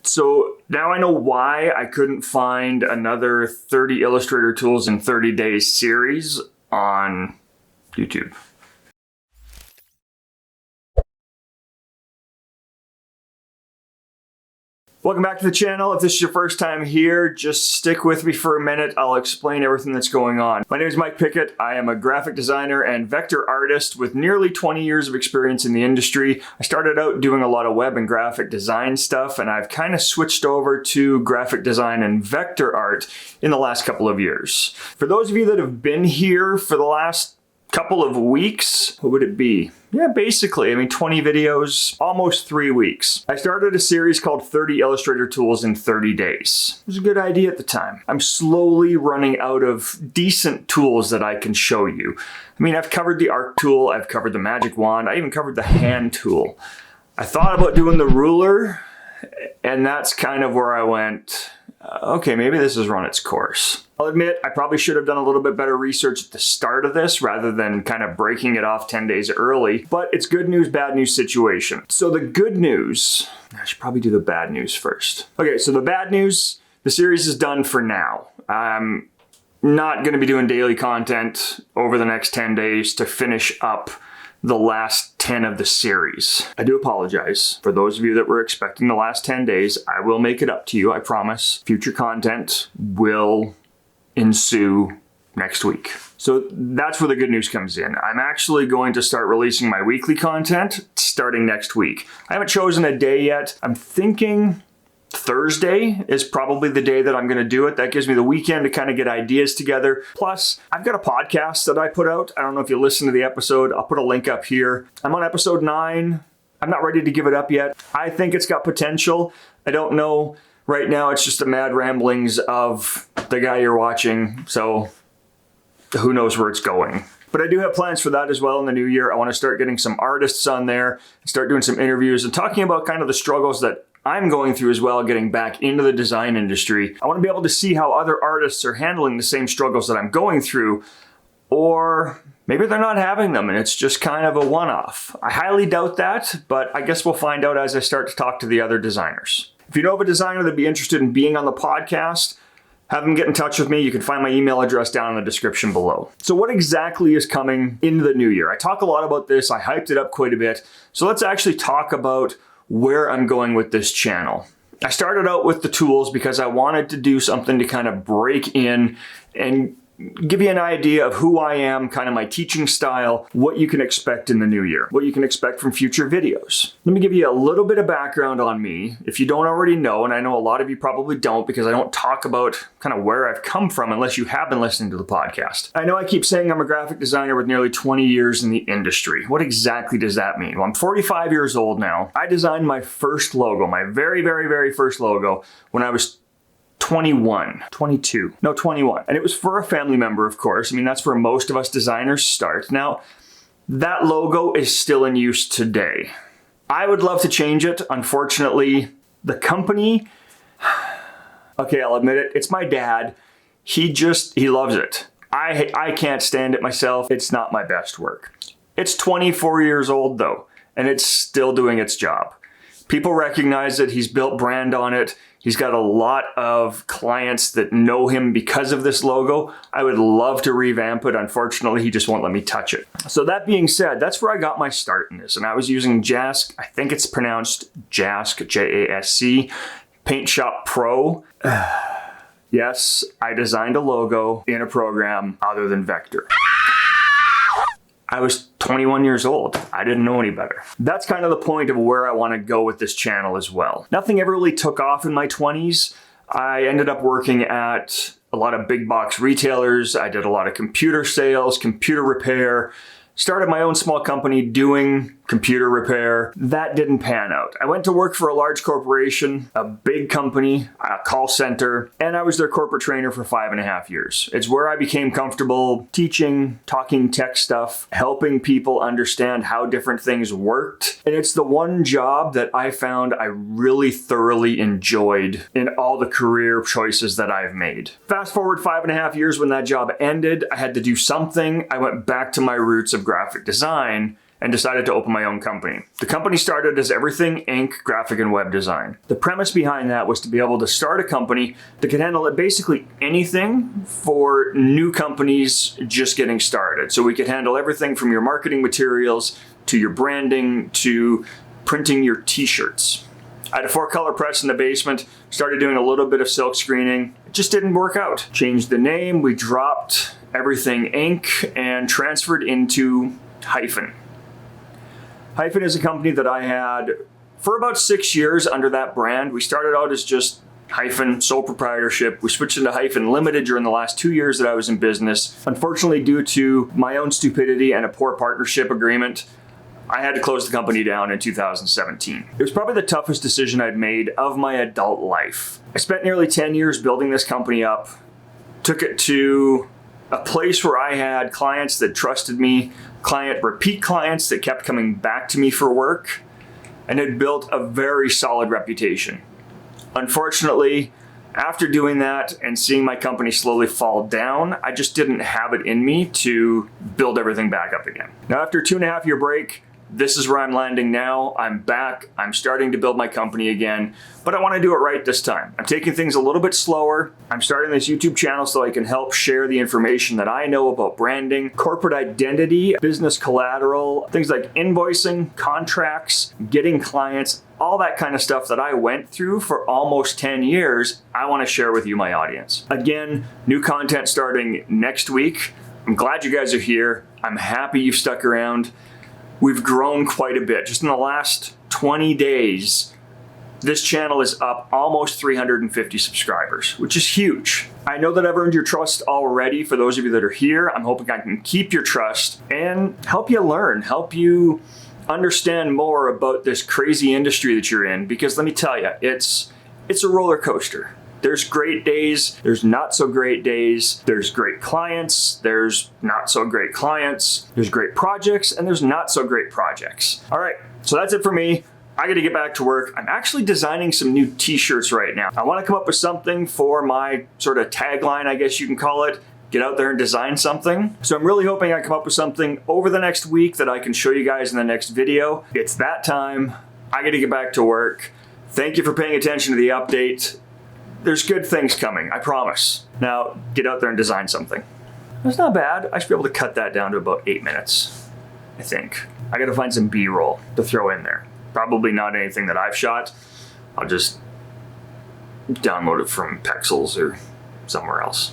So now I know why I couldn't find another 30 Illustrator Tools in 30 Days series on YouTube. Welcome back to the channel. If this is your first time here, just stick with me for a minute. I'll explain everything that's going on. My name is Mike Pickett. I am a graphic designer and vector artist with nearly 20 years of experience in the industry. I started out doing a lot of web and graphic design stuff, and I've kind of switched over to graphic design and vector art in the last couple of years. For those of you that have been here for the last couple of weeks, what would it be? Yeah, basically, 20 videos, almost 3 weeks. I started a series called 30 Illustrator Tools in 30 Days. It was a good idea at the time. I'm slowly running out of decent tools that I can show you. I've covered the arc tool, I've covered the magic wand, I even covered the hand tool. I thought about doing the ruler, and that's kind of where I went, okay, maybe this has run its course. I'll admit, I probably should have done a little bit better research at the start of this rather than kind of breaking it off 10 days early, but it's good news, bad news situation. So the good news, I should probably do the bad news first. Okay, so the bad news, the series is done for now. I'm not gonna be doing daily content over the next 10 days to finish up the last 10 of the series. I do apologize. For those of you that were expecting the last 10 days, I will make it up to you, I promise. Future content will ensue next week. So that's where the good news comes in. I'm actually going to start releasing my weekly content starting next week. I haven't chosen a day yet. I'm thinking Thursday is probably the day that I'm going to do it. That gives me the weekend to kind of get ideas together. Plus, I've got a podcast that I put out. I don't know if you listened to the episode. I'll put a link up here. I'm on episode 9. I'm not ready to give it up yet. I think it's got potential. I don't know. Right now, it's just the mad ramblings of the guy you're watching. So who knows where it's going. But I do have plans for that as well in the new year. I want to start getting some artists on there, start doing some interviews and talking about kind of the struggles that I'm going through as well, getting back into the design industry. I want to be able to see how other artists are handling the same struggles that I'm going through, or maybe they're not having them and it's just kind of a one-off. I highly doubt that, but I guess we'll find out as I start to talk to the other designers. If you know of a designer that'd be interested in being on the podcast, have them get in touch with me. You can find my email address down in the description below. So what exactly is coming into the new year? I talk a lot about this. I hyped it up quite a bit. So let's actually talk about where I'm going with this channel. I started out with the tools because I wanted to do something to kind of break in and give you an idea of who I am, kind of my teaching style, what you can expect in the new year, what you can expect from future videos. Let me give you a little bit of background on me. If you don't already know, and I know a lot of you probably don't because I don't talk about kind of where I've come from unless you have been listening to the podcast. I know I keep saying I'm a graphic designer with nearly 20 years in the industry. What exactly does that mean? Well, I'm 45 years old now. I designed my first logo, my very, very, very first logo when I was 21. And it was for a family member, of course. That's where most of us designers start. Now, that logo is still in use today. I would love to change it. Unfortunately, the company, okay, I'll admit it, it's my dad. He loves it. I can't stand it myself. It's not my best work. It's 24 years old though, and it's still doing its job. People recognize it. He's built brand on it. He's got a lot of clients that know him because of this logo. I would love to revamp it. Unfortunately, he just won't let me touch it. So that being said, that's where I got my start in this. And I was using Jask, I think it's pronounced Jask, J-A-S-C, Paint Shop Pro. Yes, I designed a logo in a program other than Vector. I was 21 years old. I didn't know any better. That's kind of the point of where I want to go with this channel as well. Nothing ever really took off in my 20s. I ended up working at a lot of big box retailers. I did a lot of computer sales, computer repair, started my own small company doing computer repair. That didn't pan out. I went to work for a large corporation, a big company, a call center, and I was their corporate trainer for 5.5 years. It's where I became comfortable teaching, talking tech stuff, helping people understand how different things worked. And it's the one job that I found I really thoroughly enjoyed in all the career choices that I've made. Fast forward 5.5 years when that job ended, I had to do something. I went back to my roots of graphic design and decided to open my own company. The company started as Everything Inc. Graphic and Web Design. The premise behind that was to be able to start a company that could handle basically anything for new companies just getting started. So we could handle everything from your marketing materials to your branding to printing your t-shirts. I had a 4-color press in the basement, started doing a little bit of silk screening. It just didn't work out. Changed the name, we dropped Everything Inc. and transferred into Hyphen. Hyphen is a company that I had for about 6 years under that brand. We started out as just Hyphen, sole proprietorship. We switched into Hyphen Limited during the last 2 years that I was in business. Unfortunately, due to my own stupidity and a poor partnership agreement, I had to close the company down in 2017. It was probably the toughest decision I'd made of my adult life. I spent nearly 10 years building this company up, took it to a place where I had clients that trusted me, repeat clients that kept coming back to me for work, and had built a very solid reputation. Unfortunately, after doing that and seeing my company slowly fall down, I just didn't have it in me to build everything back up again. Now, after a 2.5-year break, this is where I'm landing now. I'm back. I'm starting to build my company again, but I want to do it right this time. I'm taking things a little bit slower. I'm starting this YouTube channel so I can help share the information that I know about branding, corporate identity, business collateral, things like invoicing, contracts, getting clients, all that kind of stuff that I went through for almost 10 years. I want to share with you, my audience. Again, new content starting next week. I'm glad you guys are here. I'm happy you've stuck around. We've grown quite a bit. Just in the last 20 days, this channel is up almost 350 subscribers, which is huge. I know that I've earned your trust already. For those of you that are here, I'm hoping I can keep your trust and help you learn, help you understand more about this crazy industry that you're in. Because let me tell you, it's a roller coaster. There's great days, there's not so great days, there's great clients, there's not so great clients, there's great projects, and there's not so great projects. All right, so that's it for me. I gotta get back to work. I'm actually designing some new t-shirts right now. I wanna come up with something for my sort of tagline, I guess you can call it. Get out there and design something. So I'm really hoping I come up with something over the next week that I can show you guys in the next video. It's that time. I gotta get back to work. Thank you for paying attention to the update. There's good things coming, I promise. Now, get out there and design something. That's not bad. I should be able to cut that down to about 8 minutes, I think. I gotta find some B-roll to throw in there. Probably not anything that I've shot. I'll just download it from Pexels or somewhere else.